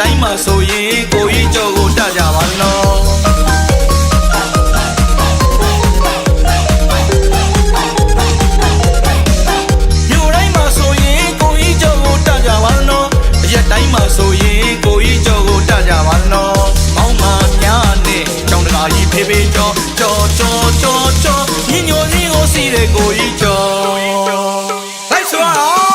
တိုင်းမှာဆိုရင်ကိုကြီးကျော်ကိုတကြပါနော်မြို့တိုင်းမှာဆိုရင်ကိုကြီးကျော်ကိုတကြပါနော်ရက်တိုင်းမှာဆိုရင်ကိုကြီးကျော်ကိုတကြပါနော်မောင်းမာများနဲ့ကြောင်တကာကြီးဖေးဖေးကျော်ညညိုစီကိုစီးတဲ့ကိုကြီးကျော်လိုက်ဆိုအောင်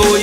ကို